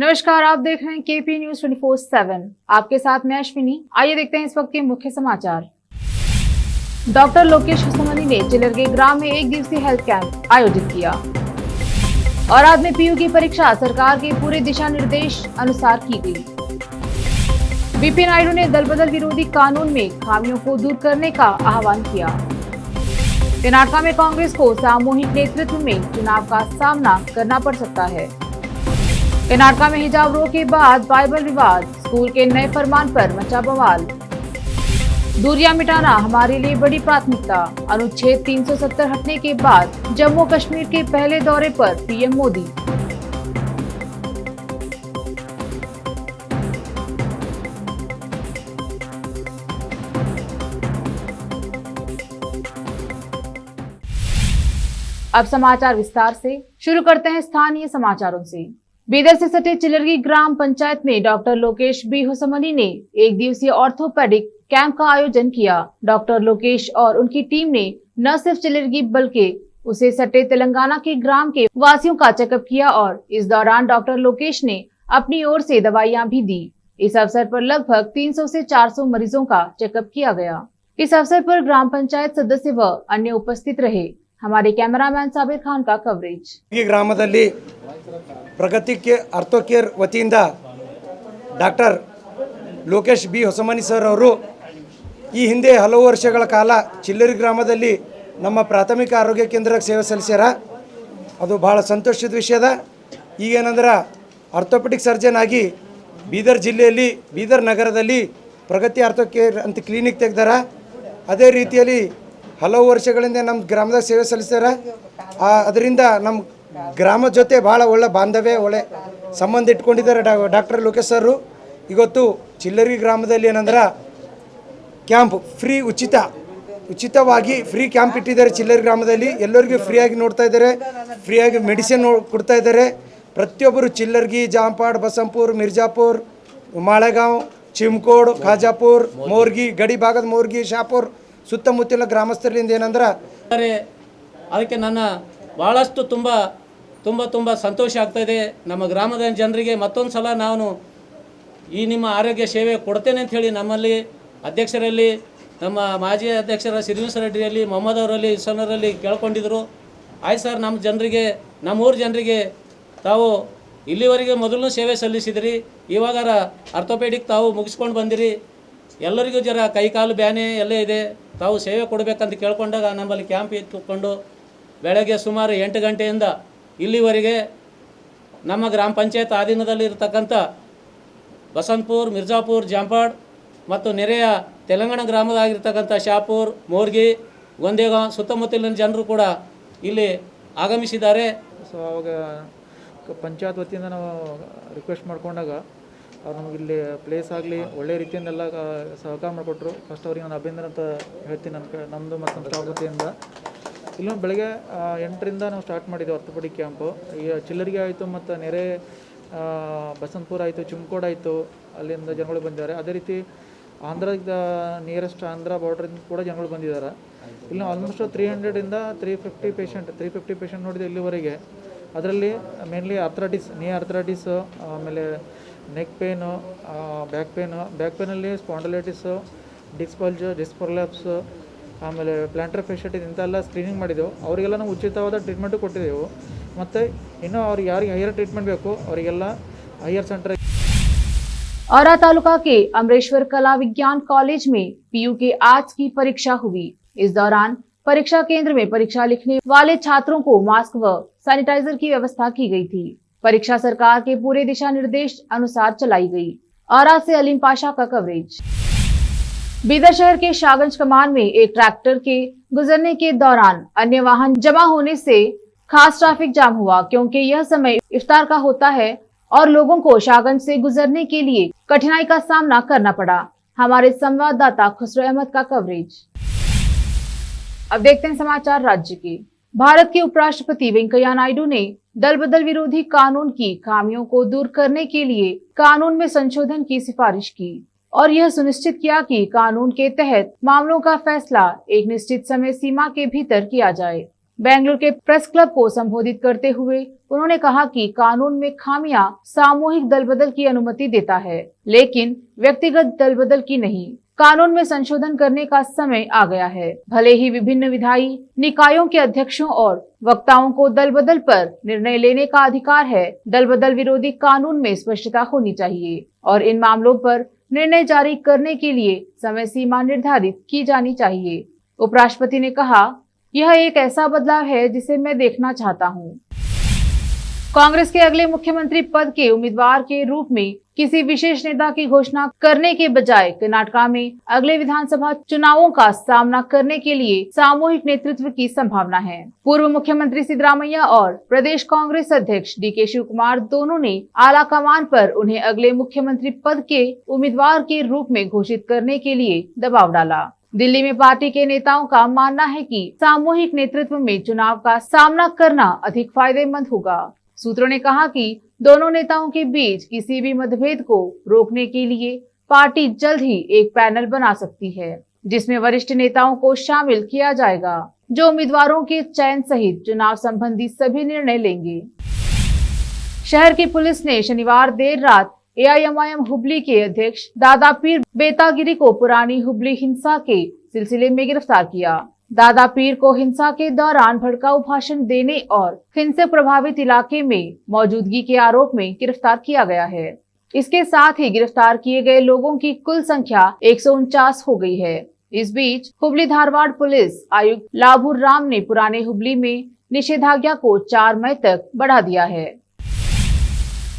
नमस्कार, आप देख रहे हैं केपी न्यूज 24/7। आपके साथ मैं अश्विनी। आइए देखते हैं इस वक्त के मुख्य समाचार। डॉक्टर लोकेश होसमनी ने चिलरगे ग्राम में 1 दिवसीय हेल्थ कैंप आयोजित किया। और आज में पीयू की परीक्षा सरकार के पूरे दिशा निर्देश अनुसार की गई। बीपी नायडू ने दल बदल विरोधी कानून में खामियों को दूर करने का आह्वान किया। कर्नाटक में कांग्रेस को सामूहिक नेतृत्व में चुनाव का सामना करना पड़ सकता है। कर्नाटक में हिजाब रो के बाद बाइबल विवाद, स्कूल के नए फरमान पर मचा बवाल। दूरियां मिटाना हमारे लिए बड़ी प्राथमिकता, अनुच्छेद 370 हटने के बाद जम्मू कश्मीर के पहले दौरे पर पीएम मोदी। अब समाचार विस्तार से। शुरू करते हैं स्थानीय समाचारों से। बीदर से सटे चिलरगी ग्राम पंचायत में डॉक्टर लोकेश बी होसमनी ने 1 दिवसीय ऑर्थोपेडिक कैंप का आयोजन किया। डॉक्टर लोकेश और उनकी टीम ने न सिर्फ चिलरगी बल्कि उसे सटे तेलंगाना के ग्राम के वासियों का चेकअप किया और इस दौरान डॉक्टर लोकेश ने अपनी ओर से दवाइयां भी दी। इस अवसर पर लगभग 300 से 400 मरीजों का चेकअप किया गया। इस अवसर पर ग्राम पंचायत सदस्य व अन्य उपस्थित रहे। हमारे कैमरामैन साबिर खान का कवरेज। ग्रामದಲ್ಲಿ ಪ್ರಗತಿ ಆರ್ಥೋ ಕೇರ್ ವತಿಯಿಂದ doctor Lokesh B Hosamani sir ಅವರು ಈ ಹಿಂದೆ ಹಲವು ವರ್ಷಗಳ ಕಾಲ ಚಿಲ್ಲರಿ ಗ್ರಾಮದಲ್ಲಿ ನಮ್ಮ ಪ್ರಾಥಮಿಕ ಆರೋಗ್ಯ ಕೇಂದ್ರಕ್ಕೆ ಸೇವೆ ಸಲ್ಲಿಸ್ಯಾರ. ಅದು ಬಹಳ ಸಂತೋಷದ ವಿಷಯದ. ಈಗೇನಂದ್ರೆ ಆರ್ಥೋಪೆಡಿಕ್ ಸರ್ಜನ್ ಆಗಿ ಬೀದರ್ ಜಿಲ್ಲೆಯಲ್ಲಿ ಬೀದರ್ ನಗರದಲ್ಲಿ ಪ್ರಗತಿ ಆರ್ಥೋ ಕೇರ್ ಅಂತ ಕ್ಲಿನಿಕ್ ತೆಗೆದಾರ. ಅದೇ ರೀತಿಯಲ್ಲಿ ಹಲವು ವರ್ಷಗಳಿಂದ ನಮ್ಮ ಗ್ರಾಮದಾಗ ಸೇವೆ ಸಲ್ಲಿಸ್ಯಾರ. ಅದರಿಂದ ನಮ್ಮ ಗ್ರಾಮದ ಜೊತೆ ಭಾಳ ಒಳ್ಳೆ ಬಾಂಧವ್ಯ ಒಳ್ಳೆ ಸಂಬಂಧ ಇಟ್ಕೊಂಡಿದ್ದಾರೆ ಡಾಕ್ಟರ್ ಲೋಕೇಶ್ ಸರ್. ಇವತ್ತು ಚಿಲ್ಲರಿ ಗ್ರಾಮದಲ್ಲಿ ಏನಂದ್ರೆ ಕ್ಯಾಂಪ್ ಫ್ರೀ ಉಚಿತವಾಗಿ ಫ್ರೀ ಕ್ಯಾಂಪ್ ಇಟ್ಟಿದ್ದಾರೆ. ಚಿಲ್ಲರಿ ಗ್ರಾಮದಲ್ಲಿ ಎಲ್ಲರಿಗೂ ಫ್ರೀಯಾಗಿ ನೋಡ್ತಾ ಇದ್ದಾರೆ, ಫ್ರೀಯಾಗಿ ಮೆಡಿಸಿನ್ ಕೊಡ್ತಾ ಇದ್ದಾರೆ. ಪ್ರತಿಯೊಬ್ಬರು ಚಿಲ್ಲರ್ಗಿ, ಜಾಂಪಾಡ್, ಬಸಂಪುರ್, ಮಿರ್ಜಾಪುರ್, ಮಾಳೆಗಾಂವ್, ಚಿಮ್ಕೋಡ್, ಖಾಜಾಪುರ್, ಮೋರ್ಗಿ, ಗಡಿ ಭಾಗದ ಮೋರ್ಗಿ, ಶಾಪುರ್ ಸುತ್ತಮುತ್ತಲಿನ ಗ್ರಾಮಸ್ಥರಿಂದ ಏನಂದ್ರೆ ಅದಕ್ಕೆ ನನ್ನ ಭಾಳಷ್ಟು ತುಂಬ ಸಂತೋಷ ಆಗ್ತಾಯಿದೆ. ನಮ್ಮ ಗ್ರಾಮದ ಜನರಿಗೆ ಮತ್ತೊಂದು ಸಲ ನಾನು ಈ ನಿಮ್ಮ ಆರೋಗ್ಯ ಸೇವೆ ಕೊಡ್ತೇನೆ ಅಂಥೇಳಿ ನಮ್ಮಲ್ಲಿ ಅಧ್ಯಕ್ಷರಲ್ಲಿ, ನಮ್ಮ ಮಾಜಿ ಅಧ್ಯಕ್ಷರ ಶ್ರೀನಿವಾಸ ರೆಡ್ಡಿಯಲ್ಲಿ, ಮೊಹಮ್ಮದ್ ಅವರಲ್ಲಿ, ಇಸನರಲ್ಲಿ ಕೇಳ್ಕೊಂಡಿದ್ರು. ಆಯ್ತು ಸರ್, ನಮ್ಮ ಜನರಿಗೆ, ನಮ್ಮೂರ ಜನರಿಗೆ ತಾವು ಇಲ್ಲಿವರೆಗೆ ಮೊದಲು ಸೇವೆ ಸಲ್ಲಿಸಿದಿರಿ, ಇವಾಗಾರ ಆರ್ಥೋಪೆಡಿಕ್ ತಾವು ಮುಗಿಸ್ಕೊಂಡು ಬಂದಿರಿ, ಎಲ್ಲರಿಗೂ ಜರ ಕೈಕಾಲು ಬ್ಯಾನೆ ಎಲ್ಲ ಇದೆ, ತಾವು ಸೇವೆ ಕೊಡಬೇಕಂತ ಕೇಳ್ಕೊಂಡಾಗ ನಮ್ಮಲ್ಲಿ ಕ್ಯಾಂಪ್ ಇಟ್ಟುಕೊಂಡು ಬೆಳಗ್ಗೆ ಸುಮಾರು 8 ಗಂಟೆಯಿಂದ ಇಲ್ಲಿವರೆಗೆ ನಮ್ಮ ಗ್ರಾಮ ಪಂಚಾಯತ್ ಅಧೀನದಲ್ಲಿರ್ತಕ್ಕಂಥ ಬಸಂತಪುರ್, ಮಿರ್ಜಾಪುರ್, ಜಾಂಪಾಡ್ ಮತ್ತು ನೆರೆಯ ತೆಲಂಗಾಣ ಗ್ರಾಮದಾಗಿರ್ತಕ್ಕಂಥ ಶಾಪುರ್, ಮೋರ್ಗಿ, ಗೊಂದೇಗಾಂವ್ ಸುತ್ತಮುತ್ತಲಿನ ಜನರು ಕೂಡ ಇಲ್ಲಿ ಆಗಮಿಸಿದ್ದಾರೆ. ಸೊ ಅವಾಗ ಪಂಚಾಯತ್ ವತಿಯಿಂದ ನಾವು ರಿಕ್ವೆಸ್ಟ್ ಮಾಡ್ಕೊಂಡಾಗ ಅವ್ರು ನಮಗಿಲ್ಲಿ ಪ್ಲೇಸ್ ಆಗಲಿ ಒಳ್ಳೆ ರೀತಿಯಿಂದೆಲ್ಲ ಸಹಕಾರ ಮಾಡಿಕೊಟ್ರು. ಫಸ್ಟ್ ಅವ್ರಿಗೆ ನಾನು ಅಭಿನಂದನೆ ಅಂತ ಹೇಳ್ತೀನಿ. ನಮ್ಮದು ಮತ್ತು ನಮ್ಮ ಸ್ಟಾಫ್ ವತಿಯಿಂದ ಇಲ್ಲೂ ಬೆಳಗ್ಗೆ 8ರಿಂದ ನಾವು ಸ್ಟಾರ್ಟ್ ಮಾಡಿದ್ದೆವು ಆರ್ಥೋಪೆಡಿಕ್ ಕ್ಯಾಂಪು. ಈಗ ಚಿಲ್ಲರಿಗೆ ಆಯಿತು ಮತ್ತು ನೆರೆ ಬಸಂತಪುರ ಆಯಿತು, ಚಿಮ್ಕೋಡ್ ಆಯಿತು, ಅಲ್ಲಿಂದ ಜನಗಳು ಬಂದಿದ್ದಾರೆ. ಅದೇ ರೀತಿ ಆಂಧ್ರದ ನಿಯರೆಸ್ಟ್ ಆಂಧ್ರ ಬಾರ್ಡ್ರಿಂದ ಕೂಡ ಜನಗಳು ಬಂದಿದ್ದಾರೆ. ಇಲ್ಲಿ ಆಲ್ಮೋಸ್ಟ್ 300ರಿಂದ 350 ಪೇಷಂಟ್ ನೋಡಿದೆ ಇಲ್ಲಿವರೆಗೆ. ಅದರಲ್ಲಿ ಮೇನ್ಲಿ ನೀ ಆರ್ಥರೈಟಿಸು, ಆಮೇಲೆ ನೆಕ್ ಪೇನು, ಬ್ಯಾಕ್ ಪೇನಲ್ಲಿ ಸ್ಪಾಂಡಲೈಟಿಸು, ಡಿಸ್ಪೊರ್ಲ್ಯಾಪ್ಸು, ಆಮೇಲೆ ಪ್ಲಾಂಟರ್ ಫೇಶಿಯಟಿಸ್ ಇಂಥೆಲ್ಲ ಸ್ಕ್ರೀನಿಂಗ್ ಮಾಡಿದೆವು. ಅವರಿಗೆಲ್ಲ ನಾವು ಉಚಿತವಾದ ಟ್ರೀಟ್ಮೆಂಟು ಕೊಟ್ಟಿದ್ದೆವು. ಮತ್ತು ಇನ್ನೂ ಅವ್ರಿಗೆ ಯಾರಿಗೆ ಹೈಯರ್ ಟ್ರೀಟ್ಮೆಂಟ್ ಬೇಕು ಅವರಿಗೆಲ್ಲ ಹೈಯರ್ ಸೆಂಟರ್। औरा तालुका के अमरेश्वर कला विज्ञान कॉलेज में पीयू के आज की परीक्षा हुई। इस दौरान परीक्षा केंद्र में परीक्षा लिखने वाले छात्रों को मास्क व सैनिटाइजर की व्यवस्था की गई थी। परीक्षा सरकार के पूरे दिशा निर्देश अनुसार चलाई गई। औरा से अलीम पाशा का कवरेज। बीदर शहर के शाहगंज कमान में एक ट्रैक्टर के गुजरने के दौरान अन्य वाहन जमा होने से खास ट्रैफिक जाम हुआ, क्योंकि यह समय इफ्तार का होता है और लोगों को शाहगंज से गुजरने के लिए कठिनाई का सामना करना पड़ा। हमारे संवाददाता खुसरो अहमद का कवरेज। अब देखते हैं समाचार राज्य के। भारत के उपराष्ट्रपति वेंकैया नायडू ने दल बदल विरोधी कानून की खामियों को दूर करने के लिए कानून में संशोधन की सिफारिश की और यह सुनिश्चित किया कि कानून के तहत मामलों का फैसला एक निश्चित समय सीमा के भीतर किया जाए। बेंगलुरु के प्रेस क्लब को संबोधित करते हुए उन्होंने कहा कि कानून में खामियां सामूहिक दलबदल की अनुमति देता है, लेकिन व्यक्तिगत दलबदल की नहीं। कानून में संशोधन करने का समय आ गया है। भले ही विभिन्न विधायी निकायों के अध्यक्षों और वक्ताओं को दलबदल पर निर्णय लेने का अधिकार है, दलबदल विरोधी कानून में स्पष्टता होनी चाहिए और इन मामलों पर निर्णय जारी करने के लिए समय सीमा निर्धारित की जानी चाहिए। उपराष्ट्रपति ने कहा, यह एक ऐसा बदलाव है जिसे मैं देखना चाहता हूं। कांग्रेस के अगले मुख्यमंत्री पद के उम्मीदवार के रूप में किसी विशेष नेता की घोषणा करने के बजाय कर्नाटक में अगले विधानसभा चुनावों का सामना करने के लिए सामूहिक नेतृत्व की संभावना है। पूर्व मुख्यमंत्री सिद्धरामैया और प्रदेश कांग्रेस अध्यक्ष डीके शिव कुमार दोनों ने आला कमान पर उन्हें अगले मुख्यमंत्री पद के उम्मीदवार के रूप में घोषित करने के लिए दबाव डाला। दिल्ली में पार्टी के नेताओं का मानना है कि सामूहिक नेतृत्व में चुनाव का सामना करना अधिक फायदेमंद होगा। सूत्रों ने कहा कि दोनों नेताओं के बीच किसी भी मतभेद को रोकने के लिए पार्टी जल्द ही एक पैनल बना सकती है, जिसमें वरिष्ठ नेताओं को शामिल किया जाएगा, जो उम्मीदवारों के चयन सहित चुनाव संबंधी सभी निर्णय लेंगे। शहर की पुलिस ने शनिवार देर रात एआईएमआईएम हुबली के अध्यक्ष दादा पीर बेतागिरी को पुरानी हुबली हिंसा के सिलसिले में गिरफ्तार किया। दादा पीर को हिंसा के दौरान भड़काऊ भाषण देने और हिंसा प्रभावित इलाके में मौजूदगी के आरोप में गिरफ्तार किया गया है। इसके साथ ही गिरफ्तार किए गए लोगों की कुल संख्या 149 हो गई है। इस बीच हुबली धारवाड़ पुलिस आयुक्त लाभुर राम ने पुराने हुबली में निषेधाज्ञा को 4 मई तक बढ़ा दिया है।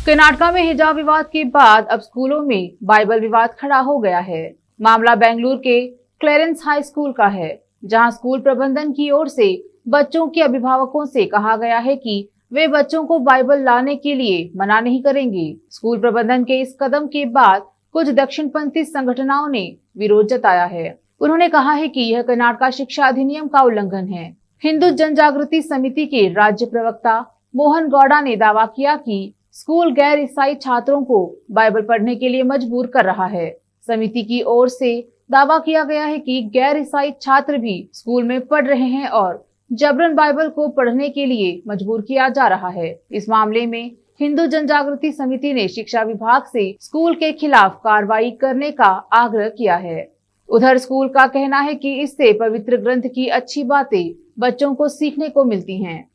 कर्नाटक में हिजाब विवाद के बाद अब स्कूलों में बाइबल विवाद खड़ा हो गया है। मामला बेंगलुरु के क्लेरेंस हाई स्कूल का है, जहां स्कूल प्रबंधन की ओर से बच्चों के अभिभावकों से कहा गया है कि वे बच्चों को बाइबल लाने के लिए मना नहीं करेंगे। स्कूल प्रबंधन के इस कदम के बाद कुछ दक्षिणपंथी संगठनों ने विरोध जताया है। उन्होंने कहा है कि यह कर्नाटक शिक्षा अधिनियम का उल्लंघन है। हिंदू जनजागृति समिति के राज्य प्रवक्ता मोहन गौड़ा ने दावा किया कि स्कूल गैर ईसाई छात्रों को बाइबल पढ़ने के लिए मजबूर कर रहा है। समिति की ओर से दावा किया गया है कि गैर ईसाई छात्र भी स्कूल में पढ़ रहे हैं और जबरन बाइबल को पढ़ने के लिए मजबूर किया जा रहा है। इस मामले में हिंदू जनजागृति समिति ने शिक्षा विभाग से स्कूल के खिलाफ कार्रवाई करने का आग्रह किया है। उधर स्कूल का कहना है कि इससे पवित्र ग्रंथ की अच्छी बातें बच्चों को सीखने को मिलती हैं।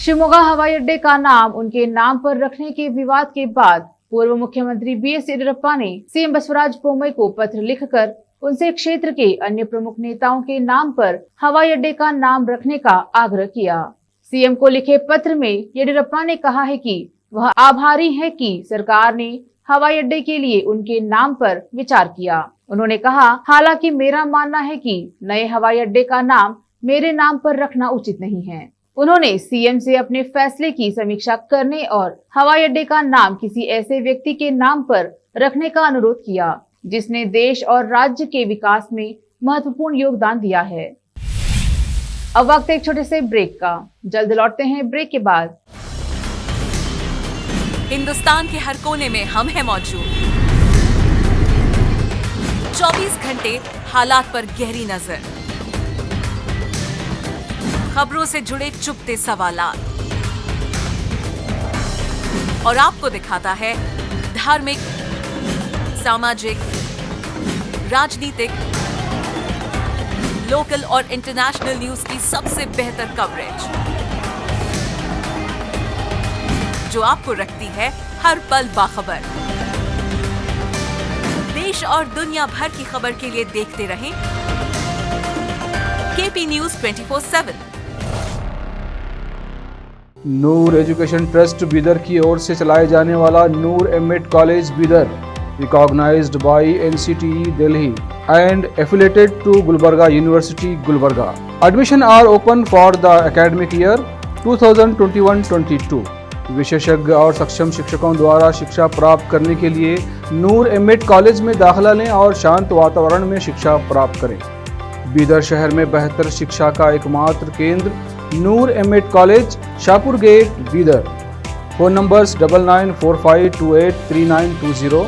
शिवमोगा हवाई अड्डे का नाम उनके नाम पर रखने के विवाद के बाद पूर्व मुख्यमंत्री बीएस येदियुरप्पा ने सीएम बसवराज बोम्मई को पत्र लिखकर उनसे क्षेत्र के अन्य प्रमुख नेताओं के नाम पर हवाई अड्डे का नाम रखने का आग्रह किया। सीएम को लिखे पत्र में येदियुरप्पा ने कहा है कि वह आभारी है कि सरकार ने हवाई अड्डे के लिए उनके नाम पर विचार किया। उन्होंने कहा, हालांकि मेरा मानना है कि नए हवाई अड्डे का नाम मेरे नाम पर रखना उचित नहीं है। उन्होंने सीएम से अपने फैसले की समीक्षा करने और हवाई अड्डे का नाम किसी ऐसे व्यक्ति के नाम पर रखने का अनुरोध किया जिसने देश और राज्य के विकास में महत्वपूर्ण योगदान दिया है। अब वक्त एक छोटे से ब्रेक का, जल्द लौटते हैं ब्रेक के बाद। हिंदुस्तान के हर कोने में हम हैं मौजूद। 24 घंटे हालात पर गहरी नजर, खबरों से जुड़े चुपते सवालात और आपको दिखाता है धार्मिक, सामाजिक, राजनीतिक, लोकल और इंटरनेशनल न्यूज की सबसे बेहतर कवरेज, जो आपको रखती है हर पल बाखबर। देश और दुनिया भर की खबर के लिए देखते रहें KP news 24/7। Noor education trust Bidar की ओर से चलाए जाने वाला Noor MEd college Bidar, recognised by NCTE Delhi and affiliated to Gulbarga University, Gulbarga. Admission are open for the academic year 2021-22. विशेषज्ञ और सक्षम शिक्षकों द्वारा शिक्षा प्राप्त करने के लिए नूर एमएड कॉलेज में दाखिला लें और शांत वातावरण में शिक्षा प्राप्त करें। बीदर शहर में बेहतर शिक्षा का एकमात्र केंद्र Noor MEd college, Shahpur gate, Bidar. Phone numbers 9945283920,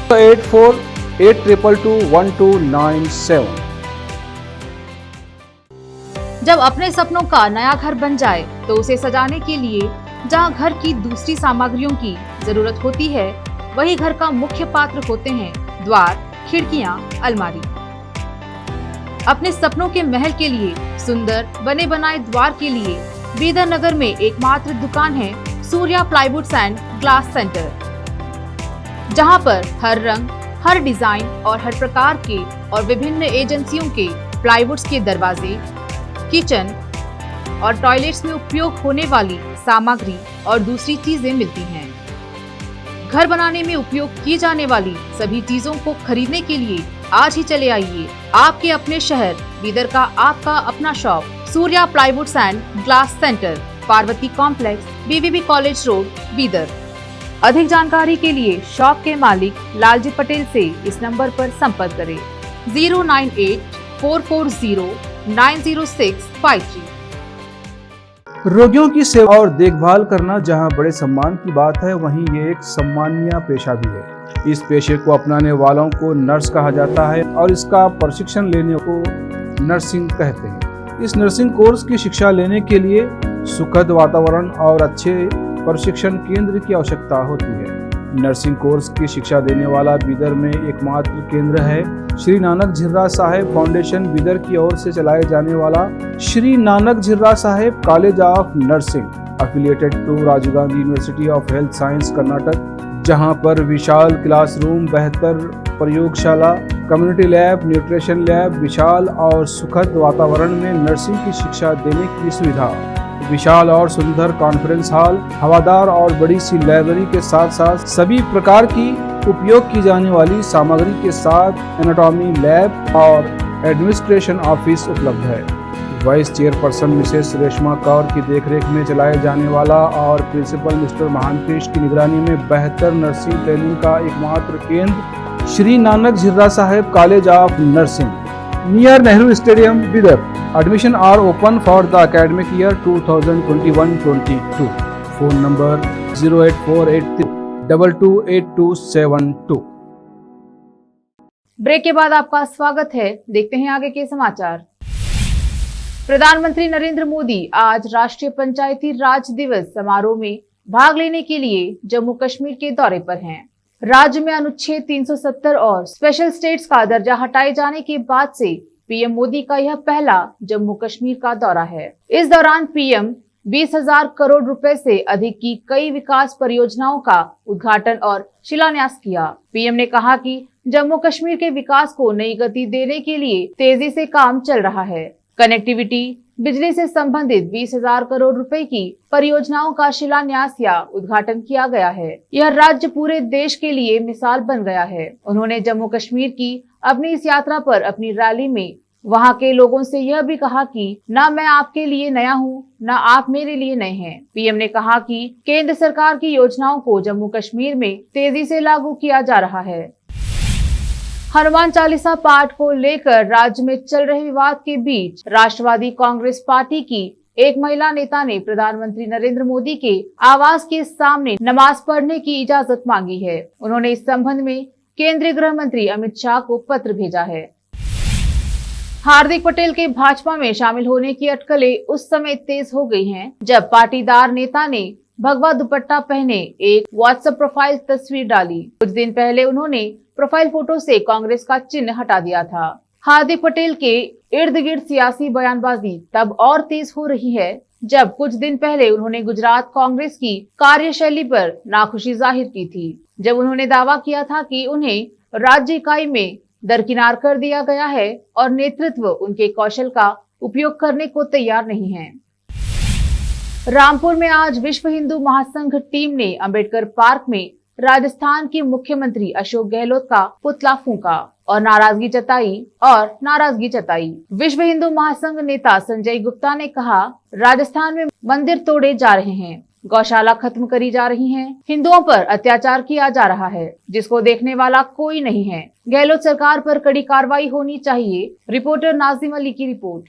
8482221297। जब अपने सपनों का नया घर बन जाए तो उसे सजाने के लिए जहां घर की दूसरी सामग्रियों की जरूरत होती है, वही घर का मुख्य पात्र होते हैं द्वार, खिड़कियां, अलमारी। अपने सपनों के महल के लिए सुंदर बने बनाए द्वार के लिए बीदर नगर में एकमात्र दुकान है Surya plywoods and glass centre, जहां पर हर रंग, हर डिजाइन और हर प्रकार के और विभिन्न एजेंसियों के प्लाईवुड्स के दरवाजे, किचन और टॉयलेट्स में उपयोग होने वाली सामग्री और दूसरी चीजें मिलती हैं। घर बनाने में उपयोग की जाने वाली सभी चीजों को खरीदने के लिए आज ही चले आइए आपके अपने शहर बीदर का आपका अपना shop Surya plywoods and glass centre, Parvati complex, BVB college road, Bidar. अधिक जानकारी के लिए शॉप के मालिक लालजी पटेल से इस नंबर पर संपर्क करें 09844090653। रोगियों की सेवा और देखभाल करना जहां बड़े सम्मान की बात है, वहीं ये एक सम्मानीय पेशा भी है। इस पेशे को अपनाने वालों को नर्स कहा जाता है और इसका प्रशिक्षण लेने को नर्सिंग कहते हैं। इस नर्सिंग कोर्स की शिक्षा लेने के लिए सुखद वातावरण और अच्छे प्रशिक्षण केंद्र की आवश्यकता होती है। नर्सिंग कोर्स की शिक्षा देने वाला बीदर में एकमात्र केंद्र है श्री नानक झिर्रा साहेब फाउंडेशन बीदर की ओर से चलाए जाने वाला Shri Nanak Jhirra Saheb college of nursing, affiliated to Rajiv Gandhi university of health science Karnataka, जहां पर विशाल क्लासरूम, बेहतर प्रयोगशाला, कम्युनिटी लैब, न्यूट्रिशन लैब, विशाल और सुखद वातावरण में नर्सिंग की शिक्षा देने की सुविधा, विशाल और सुंदर कॉन्फ्रेंस हॉल, हवादार और बड़ी सी लाइब्रेरी के साथ साथ सभी प्रकार की उपयोग की जाने वाली सामग्री के साथ एनाटॉमी लैब और एडमिनिस्ट्रेशन ऑफिस उपलब्ध है। Vice chairperson Mrs Reshma Kaur की देखरेख में चलाए जाने वाला और प्रिंसिपल मिस्टर महांतेश की निगरानी में बेहतर नर्सिंग ट्रेनिंग का एकमात्र केंद्र Shri Nanak Jhirra Saheb college of nursing, near Nehru stadium, Bidar. Admission are open for the academic year 2021-22. Phone number 08483228272। Break के बाद आपका स्वागत है। देखते हैं आगे के समाचार। प्रधानमंत्री नरेंद्र मोदी आज राष्ट्रीय पंचायती राज दिवस समारोह में भाग लेने के लिए जम्मू कश्मीर के दौरे पर हैं। राज्य में अनुच्छेद 370 और स्पेशल स्टेट्स का दर्जा हटाए जाने के बाद से पीएम मोदी का यह पहला जम्मू कश्मीर का दौरा है। इस दौरान पीएम 20,000 करोड़ रुपए से अधिक की कई विकास परियोजनाओं का उद्घाटन और शिलान्यास किया। पीएम ने कहा कि जम्मू कश्मीर के विकास को नई गति देने के लिए तेजी से काम चल रहा है। कनेक्टिविटी, बिजली से संबंधित 20,000 करोड़ रुपए की परियोजनाओं का शिलान्यास या उद्घाटन किया गया है। यह राज्य पूरे देश के लिए मिसाल बन गया है। उन्होंने जम्मू कश्मीर की अपनी इस यात्रा पर अपनी रैली में वहां के लोगों से यह भी कहा कि न मैं आपके लिए नया हूं, न आप मेरे लिए नए हैं। पीएम ने कहा कि केंद्र सरकार की योजनाओं को जम्मू कश्मीर में तेजी से लागू किया जा रहा है। हनुमान चालीसा पाठ को लेकर राज्य में चल रहे विवाद के बीच राष्ट्रवादी कांग्रेस पार्टी की एक महिला नेता ने प्रधानमंत्री नरेंद्र मोदी के आवास के सामने नमाज पढ़ने की इजाजत मांगी है। उन्होंने इस संबंध में केंद्रीय गृह मंत्री अमित शाह को पत्र भेजा है। हार्दिक पटेल के भाजपा में शामिल होने की अटकलें उस समय तेज हो गई हैं, जब पाटीदार नेता ने भगवा दुपट्टा पहने एक व्हाट्सएप प्रोफाइल तस्वीर डाली। कुछ दिन पहले उन्होंने प्रोफाइल फोटो से कांग्रेस का चिन्ह हटा दिया था। हार्दिक पटेल के इर्द गिर्द सियासी बयानबाजी तब और तेज हो रही है, जब कुछ दिन पहले उन्होंने गुजरात कांग्रेस की कार्यशैली पर नाखुशी जाहिर की थी, जब उन्होंने दावा किया था कि उन्हें राज्य इकाई में दरकिनार कर दिया गया है और नेतृत्व उनके कौशल का उपयोग करने को तैयार नहीं है। रामपुर में आज विश्व हिंदू महासंघ टीम ने अंबेडकर पार्क में राजस्थान के मुख्यमंत्री अशोक गहलोत का पुतला फूंका और नाराजगी जताई। विश्व हिंदू महासंघ नेता संजय गुप्ता ने कहा, राजस्थान में मंदिर तोड़े जा रहे हैं, गौशाला खत्म करी जा रही हैं, हिंदुओं पर अत्याचार किया जा रहा है, जिसको देखने वाला कोई नहीं है। गहलोत सरकार पर कड़ी कार्रवाई होनी चाहिए। रिपोर्टर नाजिम अली की रिपोर्ट।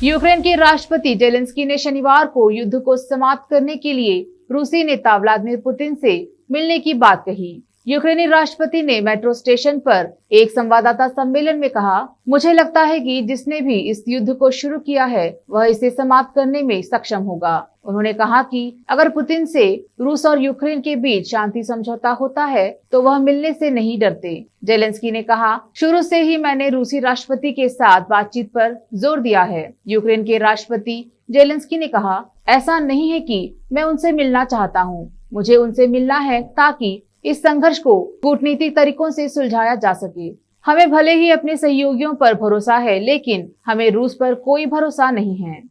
यूक्रेन के राष्ट्रपति जेलेंस्की ने शनिवार को युद्ध को समाप्त करने के लिए रूसी नेता व्लादिमीर पुतिन से मिलने की बात कही। यूक्रेनी राष्ट्रपति ने मेट्रो स्टेशन पर एक संवाददाता सम्मेलन में कहा, मुझे लगता है कि जिसने भी इस युद्ध को शुरू किया है वह इसे समाप्त करने में सक्षम होगा। उन्होंने कहा कि अगर पुतिन से रूस और यूक्रेन के बीच शांति समझौता होता है तो वह मिलने से नहीं डरते। जेलेंस्की ने कहा, शुरू से ही मैंने रूसी राष्ट्रपति के साथ बातचीत पर जोर दिया है। यूक्रेन के राष्ट्रपति जेलेंस्की ने कहा, ऐसा नहीं है कि मैं उनसे मिलना चाहता हूँ, मुझे उनसे मिलना है ताकि इस संघर्ष को कूटनीतिक तरीकों से सुलझाया जा सके। हमें भले ही अपने सहयोगियों पर भरोसा है, लेकिन हमें रूस पर कोई भरोसा नहीं है।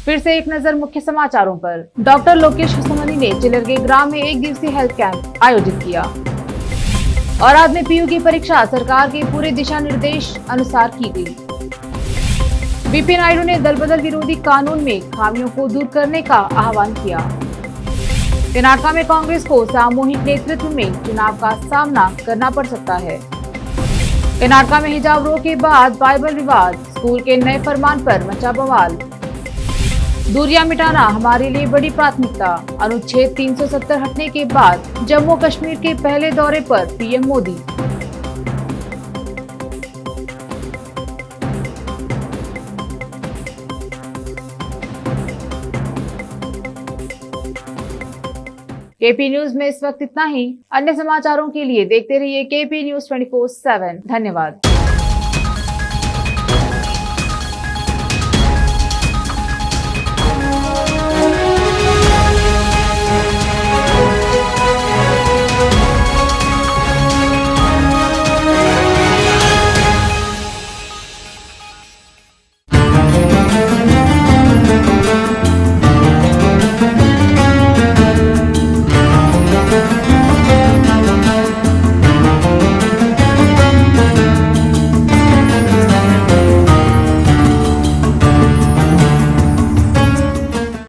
फिर से एक नजर मुख्य समाचारों पर। डॉक्टर लोकेश होसमनी ने चिलरगे ग्राम में एक दिवसीय हेल्थ कैंप आयोजित किया। औराद में पीयू की परीक्षा सरकार के पूरे दिशा निर्देश अनुसार की गई। बीपी नायडू ने दल बदल विरोधी कानून में खामियों को दूर करने का आह्वान किया। कर्नाटक में कांग्रेस को सामूहिक नेतृत्व में चुनाव का सामना करना पड़ सकता है। कर्नाटक में हिजाब रो के बाद बाइबल विवाद, स्कूल के नए फरमान पर मचा बवाल। दूरियां मिटाना हमारे लिए बड़ी प्राथमिकता, अनुच्छेद 370 हटने के बाद जम्मू कश्मीर के पहले दौरे पर पीएम मोदी। केपी न्यूज में इस वक्त इतना ही। अन्य समाचारों के लिए देखते रहिए केपी न्यूज 24/7। धन्यवाद।